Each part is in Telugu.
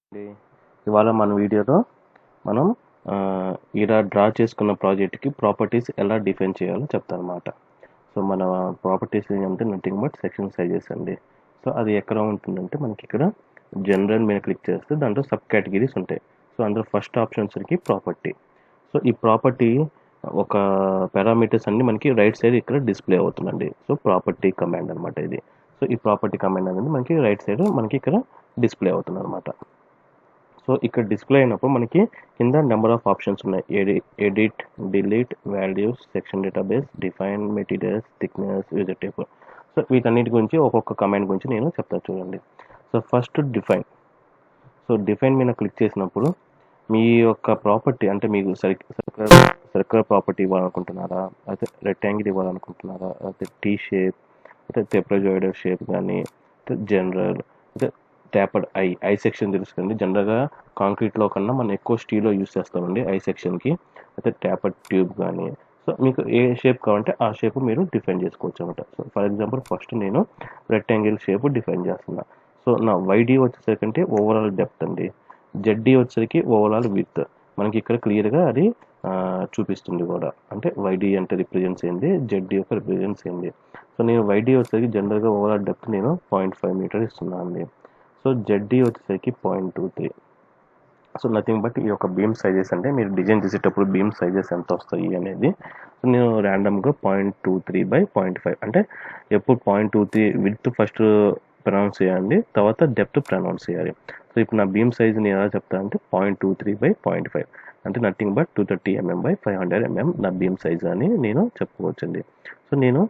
అండి. ఇవాళ మన వీడియోలో మనం ఇలా డ్రా చేసుకున్న ప్రాజెక్ట్కి ప్రాపర్టీస్ ఎలా డిఫైన్ చేయాలో చెప్తానమాట. సో మన ప్రాపర్టీస్ అంటే నథింగ్ బట్ సెక్షన్ సైజెస్ అండి. సో అది ఎక్కడ ఉంటుందంటే మనకి ఇక్కడ జనరల్ మీద క్లిక్ చేస్తే దాంట్లో సబ్ కేటగిరీస్ ఉంటాయి. సో అందులో ఫస్ట్ ఆప్షన్ వచ్చరికి ప్రాపర్టీ. సో ఈ ప్రాపర్టీ ఒక పారామీటర్స్ అన్ని మనకి రైట్ సైడ్ ఇక్కడ డిస్ప్లే అవుతుందండి. సో ప్రాపర్టీ కమాండ్ అనమాట ఇది. సో ఈ ప్రాపర్టీ కమాండ్ అనేది మనకి రైట్ సైడ్ మనకి ఇక్కడ డిస్ప్లే అవుతుంది అనమాట. సో ఇక్కడ డిస్ప్లే అయినప్పుడు మనకి కింద నెంబర్ ఆఫ్ ఆప్షన్స్ ఉన్నాయి. Edit, delete, values, section database, define, materials, thickness, user table. So వీటన్నిటి గురించి ఒక్కొక్క కమాండ్ గురించి నేను చెప్తాను చూడండి. So first define. So define మీద క్లిక్ చేసినప్పుడు మీ యొక్క ప్రాపర్టీ అంటే మీకు సర్క్యులర్ ప్రాపర్టీ ఇవ్వాలనుకుంటున్నారా, అయితే రెక్టాంగిల్ ఇవ్వాలనుకుంటున్నారా, అయితే టీ షేప్, అయితే టెప్రజాయిడల్ షేప్ కానీ, అయితే జనరల్, అయితే ట్యాపర్డ్ ఐ సెక్షన్ తెలుస్తుంది. జనరల్గా కాంక్రీట్లో కన్నా మనం ఎక్కువ స్టీల్లో యూస్ చేస్తామండి ఐ సెక్షన్కి. అయితే ట్యాపర్డ్ ట్యూబ్ కానీ. సో మీకు ఏ షేప్ కావాలంటే ఆ షేప్ మీరు డిఫైన్ చేసుకోవచ్చు అనమాట. సో ఫర్ ఎగ్జాంపుల్ ఫస్ట్ నేను రెక్టాంగిల్ షేప్ డిఫైన్ చేస్తున్నా. సో నా వైడి వచ్చేసరికి ఓవరాల్ డెప్త్ అండి. జెడ్డీ వచ్చేసరికి ఓవరాల్ విత్. మనకి ఇక్కడ క్లియర్గా అది చూపిస్తుంది కూడా. అంటే వైడి అంటే రిప్రజెంట్స్ అయింది, జెడ్డీ యొక్క రిప్రజెంట్స్ అయింది. సో నేను వైడి వచ్చేసరికి జనరల్గా ఓవరాల్ డెప్త్ నేను 0.5 మీటర్ ఇస్తున్నాను అండి. సో జెడ్డీ వచ్చేసరికి 0.23. సో నథింగ్ బట్ ఈ యొక్క బీమ్ సైజెస్ అంటే మీరు డిజైన్ చేసేటప్పుడు బీమ్ సైజెస్ ఎంత వస్తాయి అనేది. సో నేను ర్యాండమ్గా 0.23/0.5 అంటే ఎప్పుడు 0.23 విత్ ఫస్ట్ ప్రొనౌన్స్ చేయండి, తర్వాత డెప్త్ ప్రొనౌన్స్ చేయాలి. సో ఇప్పుడు నా బీమ్ సైజ్ నేను ఎలా చెప్తాను అంటే 0.23/0.5 అంటే నథింగ్ బట్ 230 mm/500 mm నా బీమ్ సైజ్ అని నేను చెప్పుకోవచ్చండి. సో నేను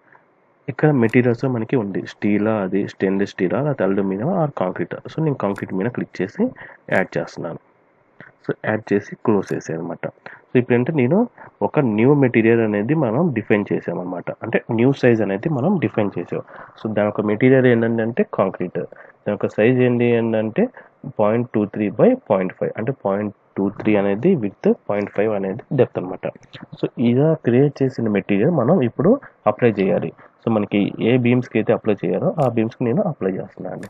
ఇక్కడ మెటీరియల్స్ మనకి ఉంది. స్టీలా, అది స్టెయిన్లెస్ స్టీలా, లేకపోతే అల్యూమినియం ఆర్ కాంక్రీట్. సో నేను కాంక్రీట్ మీద క్లిక్ చేసి యాడ్ చేస్తున్నాను. సో యాడ్ చేసి క్లోజ్ చేసాను అనమాట. సో ఇప్పుడంటే నేను ఒక న్యూ మెటీరియల్ అనేది మనం డిఫైన్ చేసామన్నమాట. అంటే న్యూ సైజ్ అనేది మనం డిఫైన్ చేసాం. సో దాని ఒక మెటీరియల్ ఏంటంటే కాంక్రీట్. దాని యొక్క సైజ్ ఏంటి ఏంటంటే 0.23/0.5 అంటే 0.23 అనేది విత్, 0.5 అనేది డెప్త్ అనమాట. సో ఇలా క్రియేట్ చేసిన మెటీరియల్ మనం ఇప్పుడు అప్లై చేయాలి. సో మనకి ఏ బీమ్స్కి అయితే అప్లై చేయాలో ఆ బీమ్స్కి నేను అప్లై చేస్తున్నాను.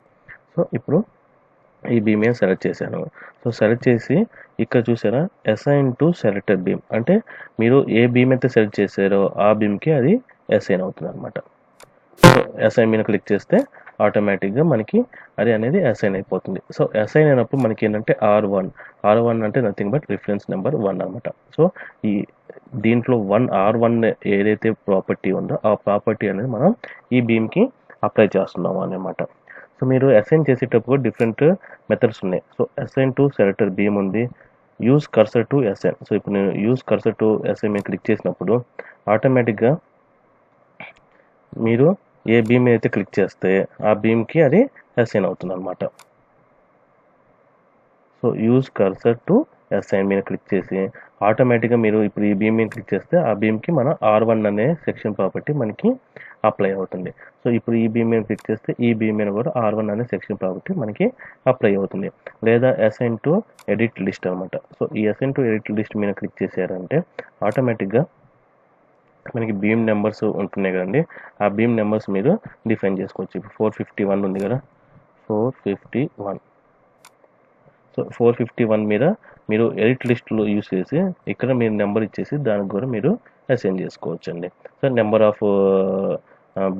సో ఇప్పుడు ఈ బీమ్ సెలెక్ట్ చేశాను. సో సెలెక్ట్ చేసి ఇక్కడ చూసారా అసైన్ టు సెలెక్టెడ్ బీమ్ అంటే మీరు ఏ బీమ్ అయితే సెలెక్ట్ చేశారో ఆ బీమ్కి అది అసైన్ అవుతుంది అనమాట. సో అసైన్ మీద క్లిక్ చేస్తే ఆటోమేటిక్గా మనకి అది అనేది అసైన్ అయిపోతుంది. సో అసైన్ అయినప్పుడు మనకి ఏంటంటే R1 అంటే నథింగ్ బట్ రిఫరెన్స్ నెంబర్ 1 అనమాట. సో ఈ దీంట్లో R1 ఏదైతే ప్రాపర్టీ ఉందో ఆ ప్రాపర్టీ అనేది మనం ఈ బీమ్కి అప్లై చేస్తున్నాము అన్నమాట. సో మీరు అసైన్ చేసేటప్పుడు డిఫరెంట్ మెథడ్స్ ఉన్నాయి. So assign to selector beam ఉంది, use cursor to assign. So ఇప్పుడు నేను యూజ్ కర్సర్ టు అసైన్ మీద క్లిక్ చేసినప్పుడు ఆటోమేటిక్గా మీరు ఏ బీమ్ అయితే క్లిక్ చేస్తే ఆ బీమ్కి అది అసైన్ అవుతుంది అనమాట. So use cursor to assign మీద క్లిక్ చేసి ఆటోమేటిక్గా మీరు ఇప్పుడు ఈ బీమ్ మీద క్లిక్ చేస్తే ఆ బీమ్కి మన R1 అనే సెక్షన్ ప్రాపర్టీ మనకి అప్లై అవుతుంది. సో ఇప్పుడు ఈ బీమ్ మీద క్లిక్ చేస్తే ఈ బీమ్ మీద కూడా R1 అనే సెక్షన్ ప్రాపర్టీ మనకి అప్లై అవుతుంది. లేదా అసైన్ టు ఎడిట్ లిస్ట్ అనమాట. సో ఈ అసైన్ టు ఎడిట్ లిస్ట్ మీద క్లిక్ చేశారంటే ఆటోమేటిక్గా మనకి బీమ్ నెంబర్స్ ఉంటున్నాయి కదండి, ఆ బీమ్ నెంబర్స్ మీరు డిఫైన్ చేసుకోవచ్చు. ఇప్పుడు 451 ఉంది కదా, 451. సో 451 మీద మీరు ఎడిట్ లిస్ట్లో యూస్ చేసి ఇక్కడ మీరు నెంబర్ ఇచ్చేసి దానికి కూడా మీరు అసైన్ చేసుకోవచ్చు అండి. సో నెంబర్ ఆఫ్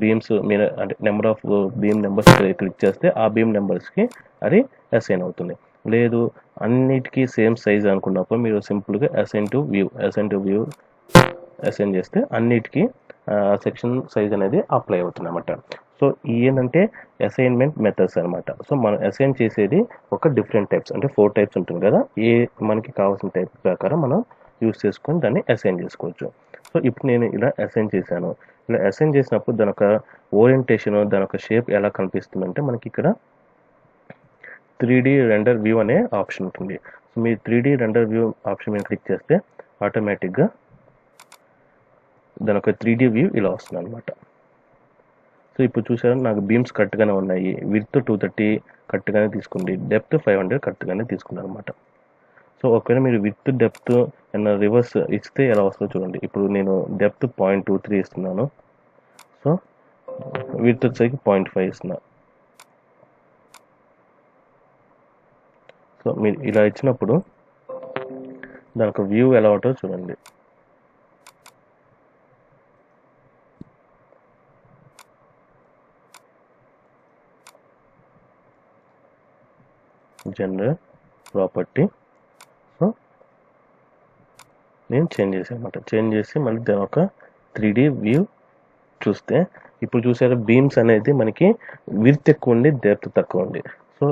బీమ్స్ మీరు అంటే number of beam numbers click చేస్తే ఆ బీమ్ నెంబర్స్కి అది అసైన్ అవుతుంది. లేదు అన్నిటికీ సేమ్ సైజ్ అనుకున్నప్పుడు మీరు సింపుల్గా అసైన్ టు వ్యూ అసైన్ చేస్తే అన్నిటికీ సెక్షన్ సైజ్ అనేది అప్లై అవుతుంది అనమాట. సో ఏంటంటే అసైన్మెంట్ మెథడ్స్ అనమాట. సో మనం అసైన్ చేసేది ఒక డిఫరెంట్ టైప్స్ అంటే 4 టైప్స్ ఉంటుంది కదా, ఏ మనకి కావాల్సిన టైప్ ప్రకారం మనం యూస్ చేసుకొని దాన్ని అసైన్ చేసుకోవచ్చు. సో ఇప్పుడు నేను ఇలా అసైన్ చేశాను. ఇలా అసైన్ చేసినప్పుడు దాని యొక్క ఓరియంటేషన్, దాని యొక్క షేప్ ఎలా కనిపిస్తుందంటే మనకి ఇక్కడ 3D రెండర్ వ్యూ అనే ఆప్షన్ ఉంటుంది. సో మీరు 3D రెండర్ వ్యూ ఆప్షన్ మీద క్లిక్ చేస్తే ఆటోమేటిక్గా దాని ఒక 3D వ్యూ ఇలా వస్తుంది అనమాట. సో ఇప్పుడు చూసారా నాకు బీమ్స్ కరెక్ట్గానే ఉన్నాయి. విడ్త్ 230 కరెక్ట్గానే తీసుకుంది, డెప్త్ 500 కరెక్ట్గానే తీసుకున్నారు అనమాట. సో ఒకవేళ మీరు విత్ డెప్త్ అండ్ రివర్స్ ఇస్తే ఎలా వస్తుందో చూడండి. ఇప్పుడు నేను డెప్త్ 0.23 ఇస్తున్నాను. సో విత్ వచ్చేసి 0.5 ఇస్తున్నా. సో సో మీరు ఇలా ఇచ్చినప్పుడు దానికి వ్యూ ఎలా ఉంటుందో చూడండి. General property. సో నేను చేంజ్ చేసాను అనమాట. చేంజ్ చేసి మళ్ళీ దాని ఒక 3D వ్యూ చూస్తే ఇప్పుడు చూసారా బీమ్స్ అనేది మనకి విడ్త్ ఎక్కువ ఉండి డెప్త్ తక్కువ ఉంది. సో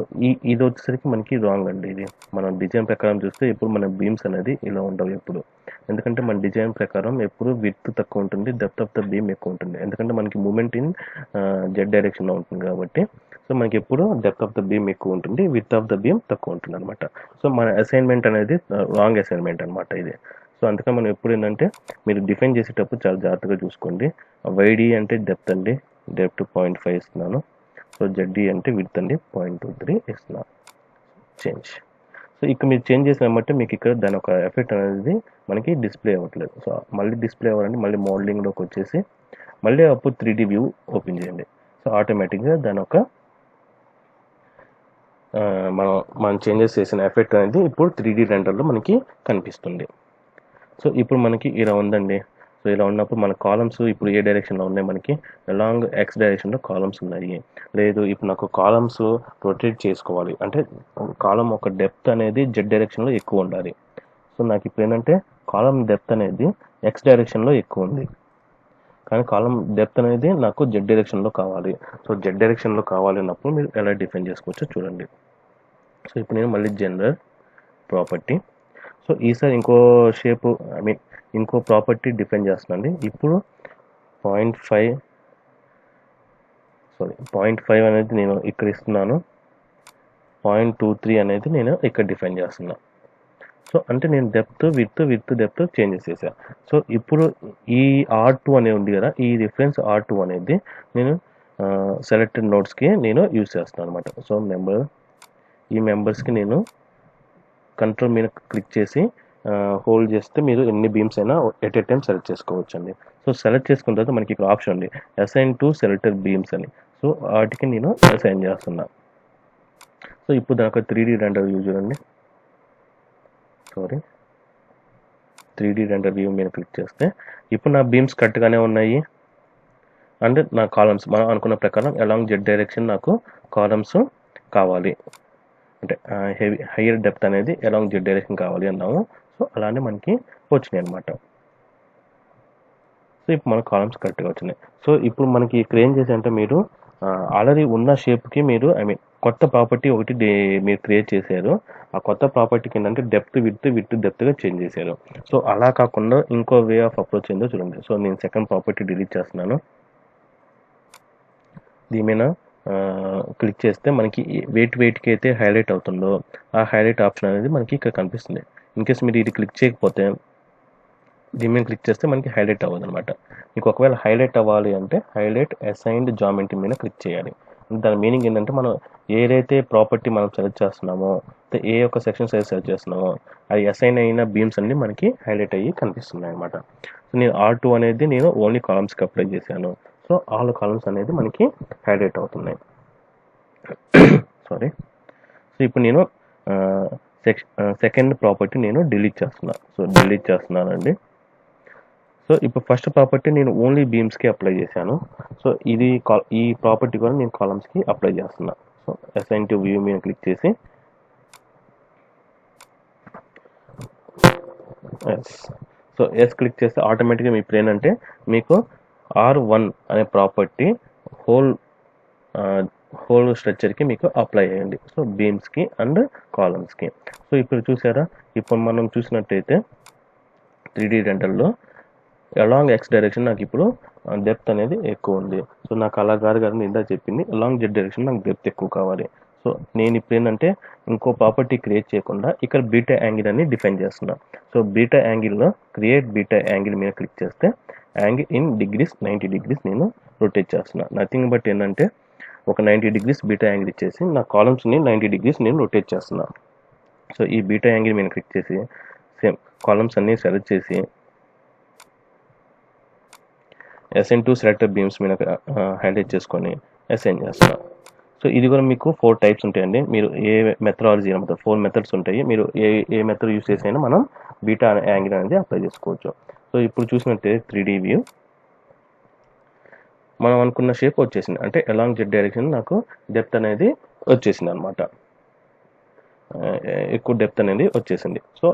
ఇది వచ్చేసరికి మనకి రాంగ్ అండి. ఇది మనం డిజైన్ ప్రకారం చూస్తే ఇప్పుడు మన బీమ్స్ అనేది ఇలా ఉండవు ఎప్పుడు. ఎందుకంటే మన డిజైన్ ప్రకారం ఎప్పుడు విడ్త్ తక్కువ ఉంటుంది, డెప్త్ ఆఫ్ ద బీమ్ ఎక్కువ ఉంటుంది. ఎందుకంటే మనకి మూమెంట్ ఇన్ జెడ్ డైరెక్షన్లో ఉంటుంది కాబట్టి. సో మనకి ఎప్పుడు డెప్త్ ఆఫ్ ద బీమ్ ఎక్కువ ఉంటుంది, విడ్త్ ఆఫ్ ద బీమ్ తక్కువ ఉంటుంది అనమాట. సో మన అసైన్మెంట్ అనేది రాంగ్ అసైన్మెంట్ అనమాట ఇది. సో అందుకని మనం ఎప్పుడు ఏంటంటే మీరు డిఫైన్ చేసేటప్పుడు చాలా జాగ్రత్తగా చూసుకోండి. వైడి అంటే డెప్త్ అండి, డెప్త్ 0.5 ఇస్తున్నాను. సో జెడ్డి అంటే విడ్త్ అండి 0.23 ఇస్తున్నాను. చేంజ్. సో ఇక్కడ మీరు చేంజ్ చేసిన బట్టి మీకు ఇక్కడ దాని ఒక ఎఫెక్ట్ అనేది మనకి డిస్ప్లే అవ్వట్లేదు. సో మళ్ళీ డిస్ప్లే అవ్వాలంటే మళ్ళీ మోడలింగ్లోకి వచ్చేసి మళ్ళీ అప్పుడు 3D వ్యూ ఓపెన్ చేయండి. సో ఆటోమేటిక్గా దాని ఒక మనం చేంజెస్ చేసిన ఎఫెక్ట్ అనేది ఇప్పుడు 3D రెండర్లో మనకి కనిపిస్తుంది. సో ఇప్పుడు మనకి ఇలా ఉందండి. సో ఇలా ఉన్నప్పుడు మన కాలమ్స్ ఇప్పుడు ఏ డైరెక్షన్లో ఉన్నాయి, మనకి అలాంగ్ ఎక్స్ డైరెక్షన్లో కాలమ్స్ ఉన్నాయి. లేదు ఇప్పుడు నాకు కాలమ్స్ రొటేట్ చేసుకోవాలి అంటే కాలం ఒక డెప్త్ అనేది జెడ్ డైరెక్షన్లో ఎక్కువ ఉండాలి. సో నాకు ఇప్పుడు ఏంటంటే కాలం డెప్త్ అనేది ఎక్స్ డైరెక్షన్లో ఎక్కువ ఉంది, కానీ కాలం డెప్త్ అనేది నాకు జెడ్ డైరెక్షన్లో కావాలి. సో జెడ్ డైరెక్షన్లో కావాలి అన్నప్పుడు మీరు ఎలా డిఫైన్ చేసుకోవచ్చో చూడండి. సో ఇప్పుడు నేను మళ్ళీ జనరల్ ప్రాపర్టీ. సో ఈసారి ఇంకో షేపు ఇంకో ప్రాపర్టీ డిఫైన్ చేస్తున్నాండి. ఇప్పుడు 0.5 అనేది నేను ఇక్కడ ఇస్తున్నాను, 0.23 అనేది నేను ఇక్కడ డిఫైన్ చేస్తున్నాను. సో అంటే నేను డెప్త్ డెప్త్ చేంజెస్ చేశాను. సో ఇప్పుడు ఈ R2 అనేది ఉంది కదా, ఈ రిఫరెన్స్ R2 అనేది నేను సెలెక్టెడ్ నోట్స్కి నేను యూజ్ చేస్తున్నాను అనమాట. సో ఈ మెంబర్స్కి నేను కంట్రోల్ మీద క్లిక్ చేసి హోల్డ్ చేస్తే మీరు ఎన్ని బీమ్స్ అయినా ఎట్ ఏ టైం సెలెక్ట్ చేసుకోవచ్చు అండి. సో సెలెక్ట్ చేసుకున్న తర్వాత మనకి ఇక్కడ ఆప్షన్ ఉంది అసైన్ టు సెలెక్టెడ్ బీమ్స్ అని. సో వాటికి నేను అసైన్ చేస్తున్నా. సో ఇప్పుడు దానికి 3D రెండర్ వ్యూ చూడండి. 3D రెండర్ వ్యూ మీద క్లిక్ చేస్తే ఇప్పుడు నా బీమ్స్ కరెక్ట్గానే ఉన్నాయి. అండ్ నా కాలమ్స్ మనం అనుకున్న ప్రకారం అలాంగ్ జెడ్ డైరెక్షన్ నాకు కాలమ్స్ కావాలి అంటే హైయర్ డెప్త్ అనేది అలాంగ్ జెడ్ డైరెక్షన్ కావాలి అన్నాము. సో అలానే మనకి వచ్చినాయి అనమాట. సో ఇప్పుడు మన కాలమ్స్ కరెక్ట్గా వచ్చినాయి. సో ఇప్పుడు మనకి ఇక్కడ ఏం చేశారంటే మీరు ఆల్రెడీ ఉన్న షేప్కి మీరు కొత్త ప్రాపర్టీ ఒకటి మీరు క్రియేట్ చేశారు. ఆ కొత్త ప్రాపర్టీకి ఏంటంటే డెప్త్ విడ్త్ డెప్త్గా చేంజ్ చేశారు. సో అలా కాకుండా ఇంకో వే ఆఫ్ అప్రోచ్ ఏందో చూడండి. సో నేను సెకండ్ ప్రాపర్టీ డిలీట్ చేస్తున్నాను. దీని మీద క్లిక్ చేస్తే మనకి వెయిట్కి అయితే హైలైట్ అవుతుందో ఆ హైలైట్ ఆప్షన్ అనేది మనకి ఇక్కడ కనిపిస్తుంది. ఇన్కేస్ మీరు ఇది క్లిక్ చేయకపోతే దీని మీద క్లిక్ చేస్తే మనకి హైలైట్ అవ్వదు అనమాట. మీకు ఒకవేళ హైలైట్ అవ్వాలి అంటే హైలైట్ అసైన్డ్ జామెంట్రీ మీద క్లిక్ చేయాలి. దాని మీనింగ్ ఏంటంటే మనం ఏదైతే ప్రాపర్టీ మనం సెలెక్ట్ చేస్తున్నామో ఏ ఒక్క సెక్షన్ సైజ్ సెలెక్ట్ చేస్తున్నామో అది అసైన్ అయిన బీమ్స్ అన్ని మనకి హైలైట్ అయ్యి కనిపిస్తున్నాయి అనమాట. సో నేను R2 అనేది నేను ఓన్లీ కాలమ్స్కి అప్లై చేశాను. సో ఆల్ కాలమ్స్ అనేది మనకి హైలైట్ అవుతున్నాయి. సారీ. సో ఇప్పుడు నేను సెకండ్ ప్రాపర్టీ నేను డిలీట్ చేస్తున్నాను. సో డిలీట్ చేస్తున్నానండి. సో ఇప్పుడు ఫస్ట్ ప్రాపర్టీ నేను ఓన్లీ బీమ్స్కి అప్లై చేశాను. సో ఈ ప్రాపర్టీ కూడా నేను కాలమ్స్కి అప్లై చేస్తున్నాను. సో అసైన్ టు వ్యూ మీద క్లిక్ చేసి సో క్లిక్ చేస్తే ఆటోమేటిక్గా మీ ఇప్పుడు ఏంటంటే మీకు R1 అనే ప్రాపర్టీ హోల్ స్ట్రక్చర్కి మీకు అప్లై అయ్యండి. సో బీమ్స్కి అండ్ కాలమ్స్కి. సో ఇప్పుడు చూసారా, ఇప్పుడు మనం చూసినట్టయితే 3D రెండర్లో అలాంగ్ ఎక్స్ డైరెక్షన్ నాకు ఇప్పుడు డెప్త్ అనేది ఎక్కువ ఉంది. సో నాకు అలా కాదు నేను ఇందా చెప్పింది అలాంగ్ జెడ్ డైరెక్షన్ నాకు డెప్త్ ఎక్కువ కావాలి. సో నేను ఇప్పుడు ఏంటంటే ఇంకో ప్రాపర్టీ క్రియేట్ చేయకుండా ఇక్కడ బీటా యాంగిల్ అని డిఫైన్ చేస్తున్నా. సో బీటా యాంగిల్లో క్రియేట్ బీటా యాంగిల్ మీద క్లిక్ చేస్తే యాంగిల్ ఇన్ డిగ్రీస్ 90 degrees నేను రొటేట్ చేస్తున్నా. నథింగ్ బట్ ఏంటంటే ఒక 90 degrees బీటా యాంగిల్ ఇచ్చేసి నా కాలమ్స్ని 90 degrees నేను రొటేట్ చేస్తున్నా. సో ఈ బీటా యాంగిల్ మీద క్లిక్ చేసి సేమ్ కాలమ్స్ అన్నీ సెలెక్ట్ చేసి అసైన్ టు సెలెక్టెడ్ బీమ్స్ మీద హైలైట్ చేసుకొని అసైన్ చేస్తున్నా. సో ఇది కూడా మీకు 4 టైప్స్ ఉంటాయండి. మీరు ఏ మెథడాలజీ అనమాట 4 మెథడ్స్ ఉంటాయి. మీరు ఏ మెథడ్ యూస్ చేసైనా మనం బీటా యాంగిల్ అనేది అప్లై చేసుకోవచ్చు. సో ఇప్పుడు చూసినట్టే 3D వ్యూ మనం అనుకున్న షేప్ వచ్చేసింది. అంటే అలాంగ్ జెడ్ డైరెక్షన్ నాకు డెప్త్ అనేది వచ్చేసింది అనమాట. ఎక్కువ డెప్త్ అనేది వచ్చేసింది. సో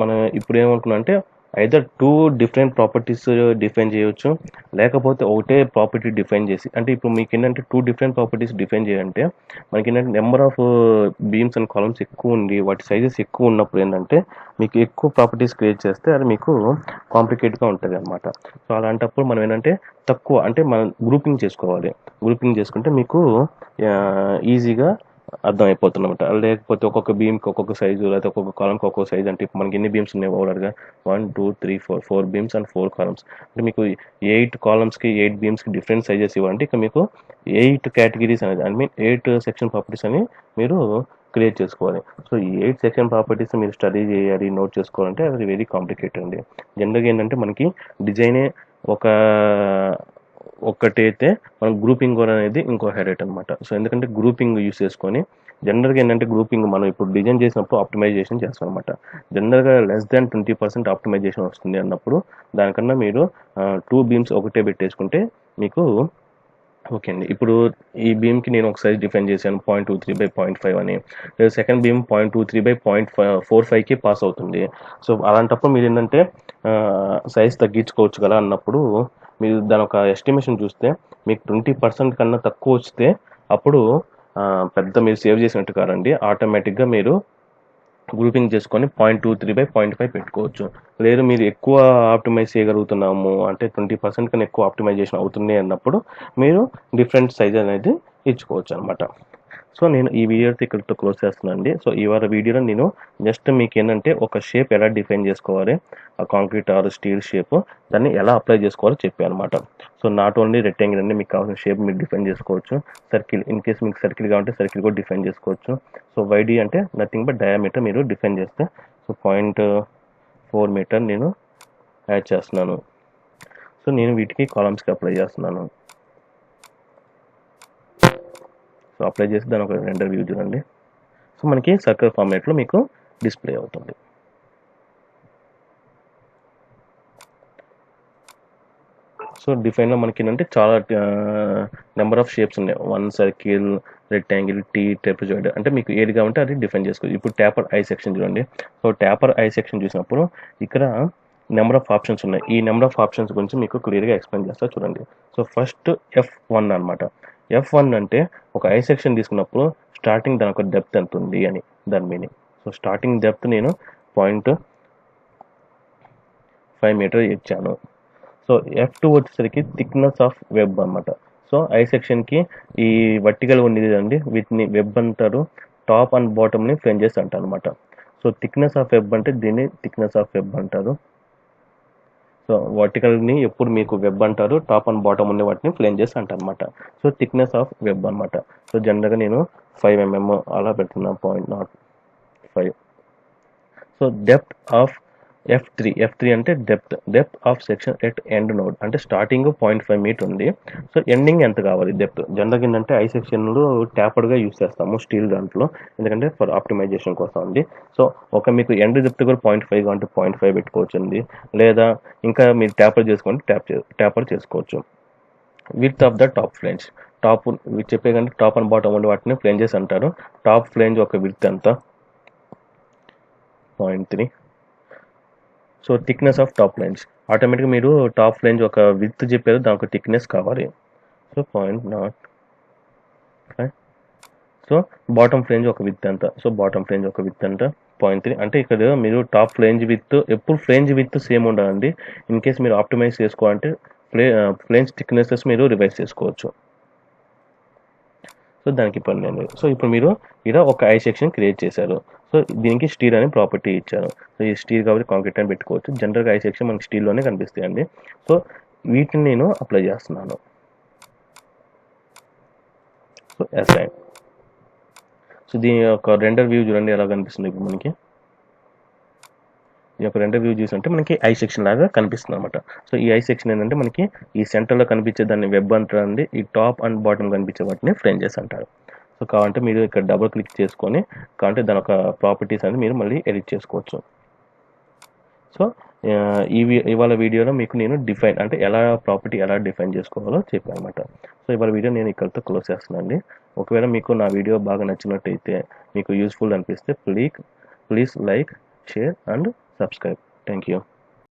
మనం ఇప్పుడు ఏమనుకున్నాం అంటే ఐదర్ 2 డిఫరెంట్ ప్రాపర్టీస్ డిఫైన్ చేయవచ్చు, లేకపోతే ఒకటే ప్రాపర్టీ డిఫైన్ చేసి, అంటే ఇప్పుడు మీకు ఏంటంటే 2 డిఫరెంట్ ప్రాపర్టీస్ డిఫైన్ చేయాలంటే మనకి ఏంటంటే number of beams and columns ఎక్కువ ఉండి వాటి సైజెస్ ఎక్కువ ఉన్నప్పుడు ఏంటంటే మీకు ఎక్కువ ప్రాపర్టీస్ క్రియేట్ చేస్తే అది మీకు కాంప్లికేట్గా ఉంటుంది అనమాట. సో అలాంటప్పుడు మనం ఏంటంటే తక్కువ, అంటే మనం గ్రూపింగ్ చేసుకోవాలి. గ్రూపింగ్ చేసుకుంటే మీకు ఈజీగా అర్థం అయిపోతుంది అనమాట. లేకపోతే ఒక్కొక్క బీమ్కి ఒక్కొక్క సైజు, లేకపోతే ఒక్కొక్క కాలంకి ఒక్కొక్క సైజు. అంటే ఇప్పుడు మనకి ఎన్ని బీమ్స్ ఉన్నాయి ఓవరాల్గా 1 2 3 4 బీమ్స్ అండ్ 4 కాలమ్స్. అంటే మీకు 8 కాలమ్స్కి 8 బీమ్స్కి డిఫరెంట్ సైజెస్ ఇవ్వండి. ఇక మీకు 8 కేటగిరీస్ అనేది, ఐ మీన్ 8 సెక్షన్ ప్రాపర్టీస్ అని మీరు క్రియేట్ చేసుకోవాలి. సో ఈ 8 సెక్షన్ ప్రాపర్టీస్ మీరు స్టడీ చేయాలి, నోట్ చేసుకోవాలంటే అది వెరీ కాంప్లికేటెడ్ అండి. జనరల్గా ఏంటంటే మనకి డిజైనే ఒక్కటైతే మనం గ్రూపింగ్ కూడా అనేది ఇంకో హైలైట్ అనమాట. సో ఎందుకంటే గ్రూపింగ్ యూస్ చేసుకొని జనరల్గా ఏంటంటే గ్రూపింగ్ మనం ఇప్పుడు డిజైన్ చేసినప్పుడు ఆప్టిమైజేషన్ చేస్తాం అనమాట. జనరల్గా లెస్ దాన్ 20% ఆప్టిమైజేషన్ వస్తుంది అన్నప్పుడు దానికన్నా మీరు 2 బీమ్స్ ఒకటే పెట్టేసుకుంటే మీకు ఓకే అండి. ఇప్పుడు ఈ బీమ్కి నేను ఒక సైజ్ డిఫైన్ చేశాను 0.23/0.5 అని. సెకండ్ బీమ్ 0.23/0.45కి పాస్ అవుతుంది. సో అలాంటప్పుడు మీరు ఏంటంటే సైజ్ తగ్గించుకోవచ్చు కదా అన్నప్పుడు మీరు దాని ఒక ఎస్టిమేషన్ చూస్తే మీకు 20% కన్నా తక్కువ వస్తే అప్పుడు పెద్ద మీరు సేవ్ చేసినట్టు కాదండి. ఆటోమేటిక్గా మీరు గ్రూపింగ్ చేసుకొని 0.23/0.5 పెట్టుకోవచ్చు. లేదు మీరు ఎక్కువ ఆప్టిమైజ్ చేయగలుగుతున్నాము అంటే 20% కన్నా ఎక్కువ ఆప్టిమైజేషన్ అవుతుంది అన్నప్పుడు మీరు డిఫరెంట్ సైజ్ అనేది ఇచ్చుకోవచ్చు అనమాట. సో నేను ఈ వీడియోతో ఇక్కడితో క్లోజ్ చేస్తున్నాను అండి. సో ఇవాళ వీడియోలో నేను జస్ట్ మీకు ఏంటంటే ఒక షేప్ ఎలా డిఫైన్ చేసుకోవాలి, ఆ కాంక్రీట్ ఆర్ స్టీల్ షేప్ దాన్ని ఎలా అప్లై చేసుకోవాలో చెప్పాను అనమాట. సో నాట్ ఓన్లీ రెక్టాంగిల్ అండి, మీకు కావాల్సిన షేప్ మీరు డిఫైన్ చేసుకోవచ్చు. సర్కిల్, ఇన్ కేస్ మీకు సర్కిల్ కావాలంటే సర్కిల్ కూడా డిఫైన్ చేసుకోవచ్చు. సో వైడీ అంటే నథింగ్ బట్ డయామీటర్ మీరు డిఫైన్ చేస్తే సో 0.4 మీటర్ నేను యాడ్ చేస్తున్నాను. సో నేను వీటికి కాలమ్స్కి అప్లై చేస్తున్నాను. సో అప్లై చేసి దాని ఒక రెండర్ వ్యూ చూడండి. సో మనకి సర్కిల్ ఫార్మాట్లో మీకు డిస్ప్లే అవుతుంది. సో డిఫైన్లో మనకి ఏంటంటే చాలా నెంబర్ ఆఫ్ షేప్స్ ఉన్నాయి. 1 సర్కిల్, రెక్టాంగిల్, టీ, ట్రెపెజాయిడ్, అంటే మీకు ఏది కావాలంటే అది డిఫైన్ చేసుకోవచ్చు. ఇప్పుడు ట్యాపర్ ఐ సెక్షన్ చూడండి. సో ట్యాపర్ ఐ సెక్షన్ చూసినప్పుడు ఇక్కడ నెంబర్ ఆఫ్ ఆప్షన్స్ ఉన్నాయి. ఈ నెంబర్ ఆఫ్ ఆప్షన్స్ గురించి మీకు క్లియర్గా ఎక్స్ప్లెయిన్ చేస్తా చూడండి. సో ఫస్ట్ F1 అనమాట. F1 అంటే ఒక ఐ సెక్షన్ తీసుకున్నప్పుడు స్టార్టింగ్ దాని ఒక డెప్త్ ఎంత ఉంది అని దాని మీనింగ్. సో స్టార్టింగ్ డెప్త్ నేను 0.5 మీటర్ ఇచ్చాను. సో F2 వచ్చేసరికి థిక్నెస్ ఆఫ్ వెబ్ అనమాట. సో ఐ సెక్షన్కి ఈ వర్టికల్ ఉండేది అండి, వీటిని వెబ్ అంటారు. టాప్ అండ్ బాటమ్ని ఫ్లెంజెస్ అంటారు అనమాట. సో థిక్నెస్ ఆఫ్ వెబ్ అంటే దీన్ని థిక్నెస్ ఆఫ్ వెబ్ అంటారు. సో వర్టికల్ని ఎప్పుడు మీకు వెబ్ అంటారు, టాప్ అండ్ బాటమ్ ఉండే వాటిని ఫ్లెంజెస్ అంటారు అనమాట. సో థిక్నెస్ ఆఫ్ వెబ్ అనమాట. సో జనరల్గా నేను 5 mm అలా పెడుతున్నాను, 0.05. సో డెప్త్ ఆఫ్ F3 అంటే depth of section at end node, అంటే స్టార్టింగ్ 0.5 మీటర్ ఉంది. సో ఎండింగ్ ఎంత కావాలి డెప్త్. జనరల్గా ఏంటంటే ఐ సెక్షన్లో ట్యాపర్గా యూస్ చేస్తాము స్టీల్ దాంట్లో, ఎందుకంటే ఫర్ ఆప్టిమైజేషన్ కోసం ఉంది. సో ఒక మీకు ఎండ్ డెప్త్ కూడా 0.5 కావాలంటే 0.5 పెట్టుకోవచ్చు అండి. లేదా ఇంకా మీరు ట్యాపర్ చేసుకోండి, ట్యాపర్ చేసుకోవచ్చు. Width of the top flange, top చెప్పే కంటే టాప్ అండ్ బాటమ్ ఉండే వాటిని ఫ్లేంజెస్ అంటారు. టాప్ ఫ్లేంజ్ ఒక విడ్త్ ఎంత 0.3. So thickness of top flange, ఆటోమేటిక్గా మీరు టాప్ ఫ్లేంజ్ ఒక విడ్త్ చెప్పారు, దానికి థిక్నెస్ కావాలి. సో 0.05. సో బాటమ్ ఫ్లేంజ్ ఒక విడ్త్ ఎంత, సో బాటమ్ ఫ్లేంజ్ ఒక విడ్త్ ఎంత 0.3. అంటే ఇక్కడ మీరు టాప్ ఫ్లేంజ్ విత్ ఎప్పుడు ఫ్లేంజ్ విత్ సేమ్ ఉండాలండి. ఇన్ కేస్ మీరు ఆప్టిమైజ్ చేసుకోవాలంటే ఫ్లేంజ్ థిక్నెసెస్ మీరు రివైజ్ చేసుకోవచ్చు. సో దానికి పని లేదు. సో ఇప్పుడు మీరు ఇలా ఒక ఐ సెక్షన్ క్రియేట్ చేశారు. సో దీనికి స్టీల్ అనే ప్రాపర్టీ ఇచ్చారు. సో ఈ స్టీల్ కాబట్టి కాంక్రీట్ అని పెట్టుకోవచ్చు. జనరల్గా ఐ సెక్షన్ మనకి స్టీల్లోనే కనిపిస్తాయండి. సో వీటిని నేను అప్లై చేస్తున్నాను. So assign. సో దీని యొక్క రెండర్ వ్యూ చూడండి ఎలా కనిపిస్తుంది ఇప్పుడు మనకి. ఈ యొక్క రెండో వ్యూ చూసుంటే మనకి ఐ సెక్షన్ లాగా కనిపిస్తుంది అనమాట. సో ఈ ఐ సెక్షన్ ఏంటంటే మనకి ఈ సెంటర్లో కనిపించే దాన్ని వెబ్ అంటారండి, ఈ టాప్ అండ్ బాటమ్ కనిపించే వాటిని ఫ్రేంజెస్ అంటారు. సో కావాలంటే మీరు ఇక్కడ డబుల్ క్లిక్ చేసుకొని కావాలంటే దాని ఒక ప్రాపర్టీస్ అనేది మీరు మళ్ళీ ఎడిట్ చేసుకోవచ్చు. సో ఇవాళ వీడియోలో మీకు నేను డిఫైన్ అంటే ఎలా ప్రాపర్టీ ఎలా డిఫైన్ చేసుకోవాలో చెప్పాను అనమాట. సో ఇవాళ వీడియో నేను ఇక్కడితో క్లోజ్ చేస్తున్నానండి. ఒకవేళ మీకు నా వీడియో బాగా నచ్చినట్టయితే, మీకు యూస్ఫుల్ అనిపిస్తే please like, share and subscribe. Thank you.